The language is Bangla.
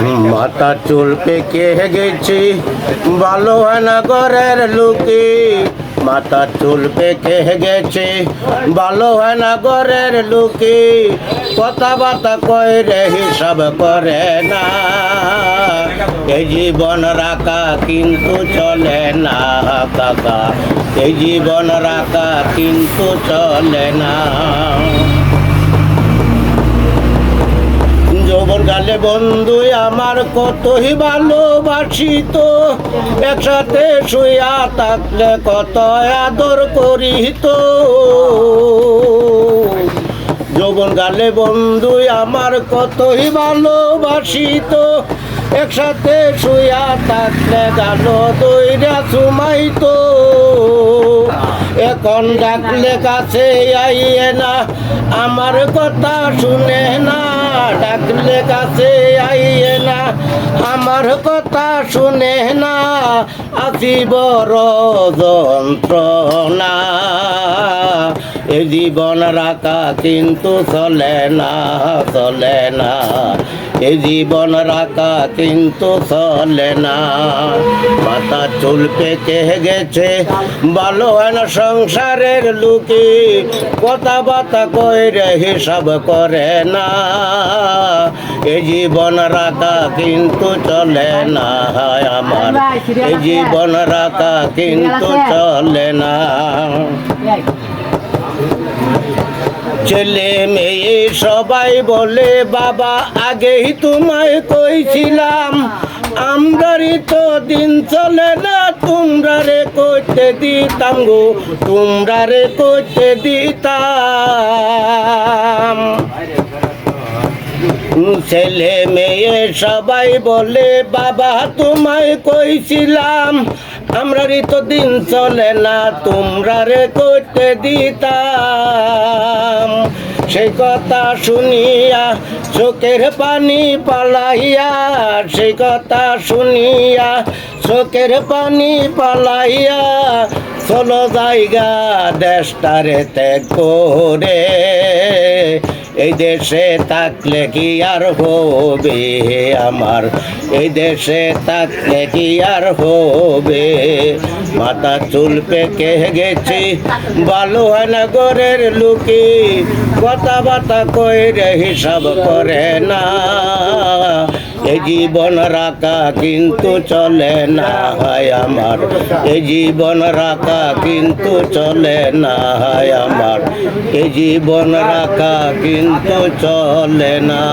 মাথা চুল পেকে গেছি, ভালো হয় না ঘরের লোকে। মাথা চুল পেকে গেছে, ভালো হয় না ঘরের লোকে। কথাবার্তা কইরে হিসাব করে না, এই জীবন রাখা কিন্তু চলে না কাকা, এই জীবন রাখা কিন্তু চলে না। যৌবন কালে বন্ধু আমার কতই ভালোবাসিত, একসাথে শুয়া থাকলে কত আদর করিত। যৌবন কালে বন্ধু আমার কতই ভালোবাসিত, একসাথে শুয়া থাকলে গাল দইরা সুমাইতো। এখন ডাকলে কাছে আইয়ে না, আমার কথা শুনে না। ডাকলে কাছে আইয়ে না, আমার কথা শুনে না। আছি বড় যন্ত্রণা, এ জীবন রাখা কিন্তু চলে না, চলে না। এ জীবন রাখা কিন্তু চলে না। মাথা চুল পেকে গেছে, ভালো হয় না সংসারের লোকে। কথাবার্তা কইরে হিসাব করে না, এ জীবন রাখা কিন্তু চলে না আমার, এ জীবন রাখা কিন্তু চলে না। ছেলে মেয়ে সবাই বলে বাবা আগেই তোমায় কইছিলাম, আমরারই তো দিন চলে না। তোমরা রে করতে দিতাম গো, তোমরা রে করতে দিতাম। ছেলে মেয়ে সবাই বলে বাবা তোমায় কইছিলাম, আমরারই তো দিন চলে না। তোমরা রে করতে দিতাম। সেই কথা শুনিয়া চোখের পানি পালাইয়া, সেই কথা শুনিয়া চোখের পানি পালাইয়া। চলো জায়গা দেশটারে ত্যাগ করে, এই দেশে থাকলে কি আর হবে আমার, এই দেশে থাকলে কি আর হবে। মাথা চুল পেকে গেছি, ভালো হয় না ঘরের লোকে। কথাবার্তা কইরে হিসাব করে না, এই জীবন রাখা কিন্তু চলে না আমার, এই জীবন রাখা কিন্তু চলে না আমার, এই জীবন রাখা কিন্তু চলে না।